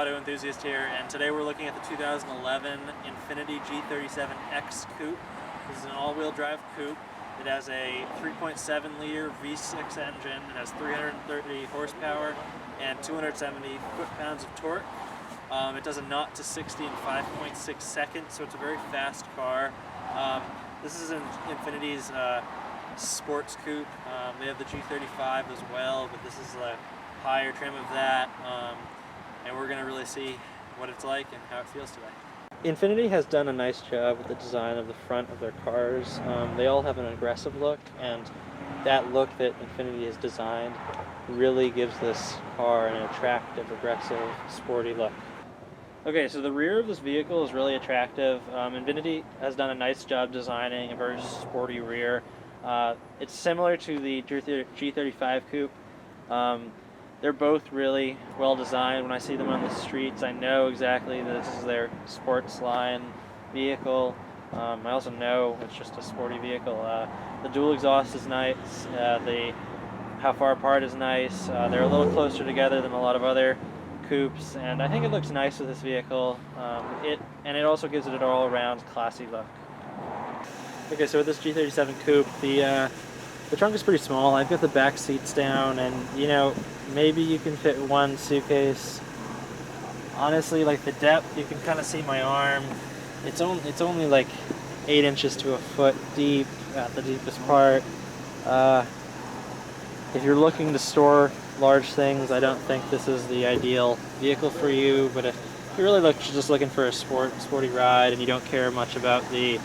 auto enthusiast here, and today we're looking at the 2011 Infiniti G37x Coupe. This is an all-wheel drive coupe. It has a 3.7 liter V6 engine. It has 330 horsepower and 270 foot-pounds of torque. It does a 0 to 60 in 5.6 seconds, so it's a very fast car. This is Infiniti's sports coupe. They have the G35 as well, but this is a higher trim of that, and we're going to really see what it's like and how it feels today. Infiniti has done a nice job with the design of the front of their cars. They all have an aggressive look, and that look that Infiniti has designed really gives this car an attractive, aggressive, sporty look. Okay, so the rear of this vehicle is really attractive. Infiniti has done a nice job designing a very sporty rear. It's similar to the G35 Coupe. They're both really well designed. When I see them on the streets, I know exactly that this is their sports line vehicle. I also know it's just a sporty vehicle. The dual exhaust is nice. How far apart is nice. They're a little closer together than a lot of other coupes, and I think it looks nice with this vehicle. It also gives it an all-around classy look. Okay, so with this G37 Coupe, the trunk is pretty small. I've got the back seats down, and you know, maybe you can fit one suitcase. Honestly, like the depth, you can kind of see my arm. It's only like 8 inches to a foot deep at the deepest part. If you're looking to store large things, I don't think this is the ideal vehicle for you. But if you're really just looking for a sporty ride, and you don't care much about the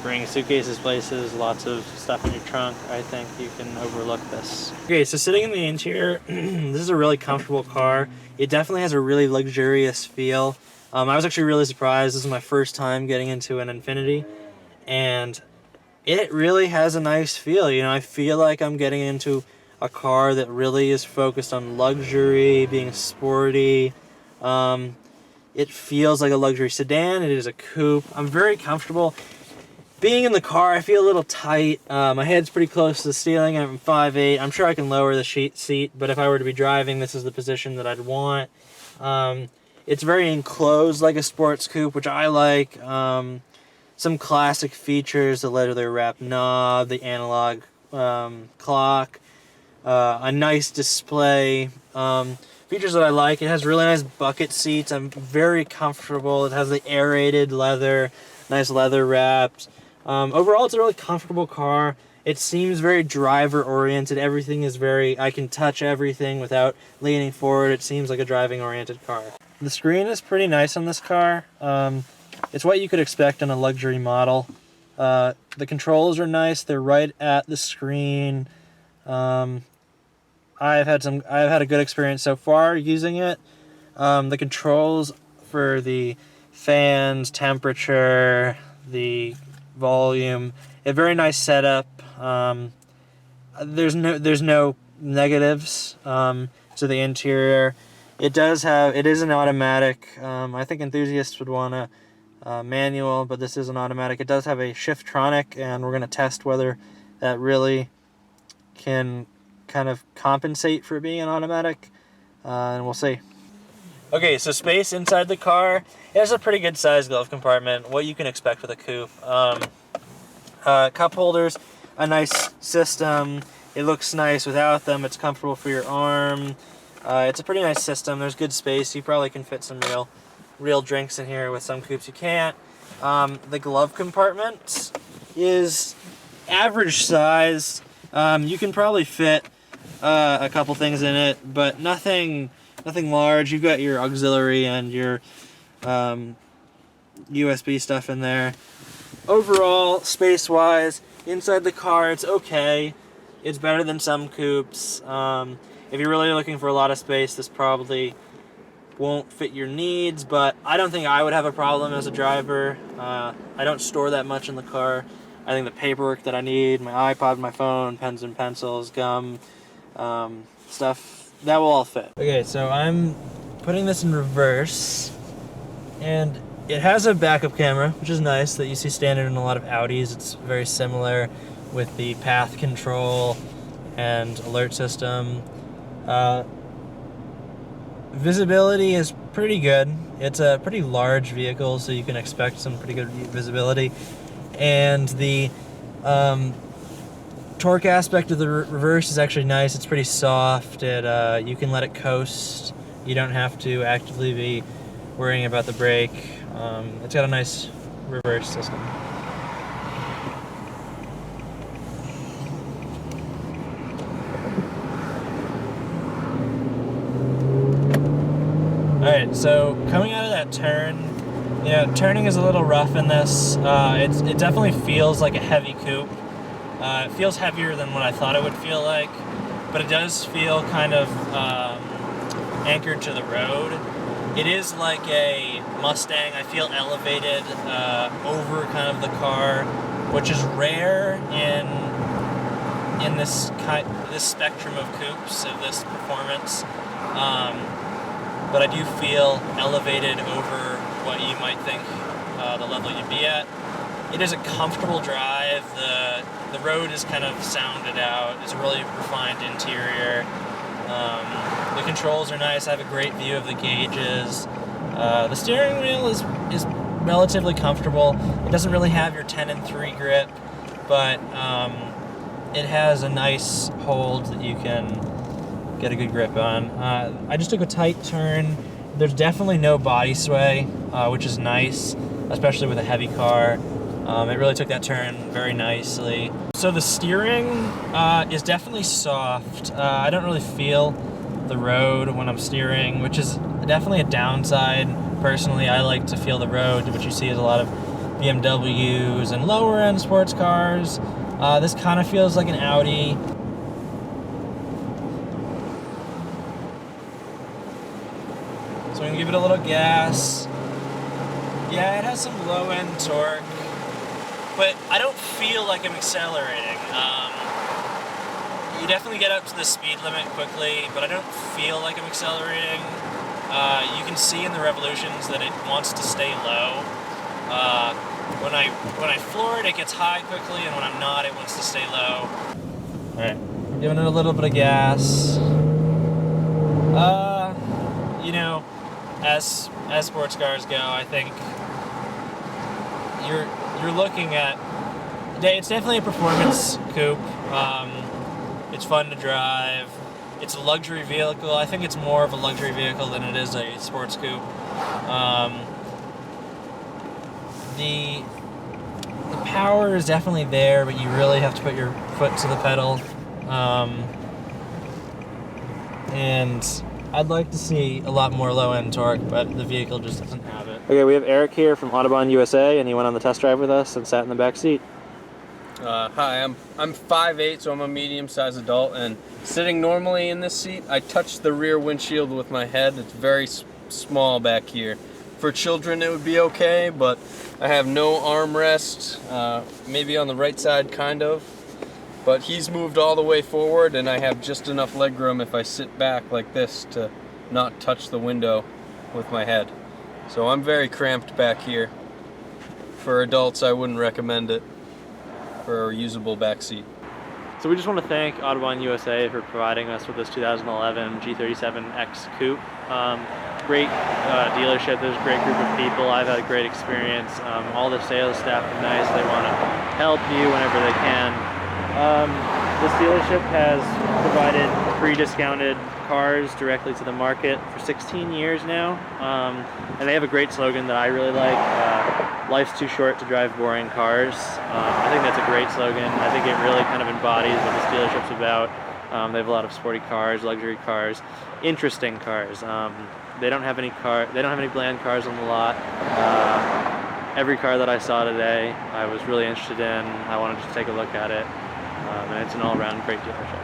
bringing suitcases places, lots of stuff in your trunk, I think you can overlook this. Okay, so sitting in the interior, this is a really comfortable car. It definitely has a really luxurious feel. I was actually really surprised. This is my first time getting into an Infiniti, and it really has a nice feel. You know, I feel like I'm getting into a car that really is focused on luxury, being sporty. It feels like a luxury sedan. It is a coupe. I'm very comfortable. Being in the car, I feel a little tight. My head's pretty close to the ceiling. I'm 5'8". I'm sure I can lower the seat, but if I were to be driving, this is the position that I'd want. It's very enclosed like a sports coupe, which I like. Some classic features, the leather wrap knob, the analog clock, a nice display. Features that I like: it has really nice bucket seats. I'm very comfortable. It has the aerated leather, nice leather wraps. Overall, it's a really comfortable car. It seems very driver-oriented. Everything is I can touch everything without leaning forward. It seems like a driving-oriented car. The screen is pretty nice on this car. It's what you could expect on a luxury model. The controls are nice. They're right at the screen. I've had a good experience so far using it. The controls for the fans, temperature, the volume, a very nice setup. There's no negatives to the interior. It is an automatic. I think enthusiasts would want a manual, but this is an automatic. It does have a Shiftronic, and we're going to test whether that really can kind of compensate for being an automatic, and we'll see. Okay, so space inside the car. It has a pretty good sized glove compartment, what you can expect with a coupe. Cup holders, a nice system. It looks nice without them. It's comfortable for your arm. It's a pretty nice system. There's good space. You probably can fit some real drinks in here. With some coupes you can't. The glove compartment is average size. You can probably fit a couple things in it, but nothing large. You've got your auxiliary and your USB stuff in there. Overall, space-wise, inside the car, it's okay. It's better than some coupes. If you're really looking for a lot of space, this probably won't fit your needs, but I don't think I would have a problem as a driver. I don't store that much in the car. I think the paperwork that I need, my iPod, my phone, pens and pencils, gum, stuff, that will all fit. Okay, so I'm putting this in reverse, and it has a backup camera, which is nice, that you see standard in a lot of Audis. It's very similar with the path control and alert system. visibility is pretty good. It's a pretty large vehicle, so you can expect some pretty good visibility. And the torque aspect of the reverse is actually nice. It's pretty soft. You can let it coast. You don't have to actively be worrying about the brake. It's got a nice reverse system. Alright, so coming out of that turn, turning is a little rough in this. It definitely feels like a heavy coupe. It feels heavier than what I thought it would feel like, but it does feel kind of anchored to the road. It is like a Mustang. I feel elevated over kind of the car, which is rare in this spectrum of coupes, of this performance. But I do feel elevated over what you might think the level you'd be at. It is a comfortable drive. The road is kind of sounded out. It's a really refined interior. The controls are nice. I have a great view of the gauges. The steering wheel is relatively comfortable. It doesn't really have your 10-3 grip, but it has a nice hold that you can get a good grip on. I just took a tight turn. There's definitely no body sway, which is nice, especially with a heavy car. It really took that turn very nicely. So the steering is definitely soft. I don't really feel the road when I'm steering, which is definitely a downside. Personally, I like to feel the road, which you see is a lot of BMWs and lower end sports cars. This kind of feels like an Audi. So I'm gonna give it a little gas. Yeah, it has some low end torque, but I don't feel like I'm accelerating. You definitely get up to the speed limit quickly, but I don't feel like I'm accelerating. You can see in the revolutions that it wants to stay low. When I floor it, it gets high quickly, and when I'm not, it wants to stay low. All right, I'm giving it a little bit of gas. As sports cars go, I think you're looking at. It's definitely a performance coupe. It's fun to drive. It's a luxury vehicle. I think it's more of a luxury vehicle than it is a sports coupe. The power is definitely there, but you really have to put your foot to the pedal. And I'd like to see a lot more low-end torque, but the vehicle just doesn't have it. Okay, we have Eric here from Autobahn USA, and he went on the test drive with us and sat in the back seat. Hi, I'm 5'8", so I'm a medium-sized adult, and sitting normally in this seat, I touch the rear windshield with my head. It's very small back here. For children, it would be okay, but I have no armrest, maybe on the right side, kind of. But he's moved all the way forward, and I have just enough legroom if I sit back like this to not touch the window with my head. So I'm very cramped back here. For adults, I wouldn't recommend it for a usable back seat. So we just want to thank Autobahn USA for providing us with this 2011 G37x Coupe. Great dealership. There's a great group of people. I've had a great experience. All the sales staff are nice. They want to help you whenever they can. This dealership has provided pre-discounted cars directly to the market for 16 years now, and they have a great slogan that I really like. Life's too short to drive boring cars. I think that's a great slogan. I think it really kind of embodies what this dealership's about. They have a lot of sporty cars, luxury cars, interesting cars. They don't have any bland cars on the lot. Every car that I saw today, I was really interested in. I wanted to take a look at it. And it's an all-around great dealership.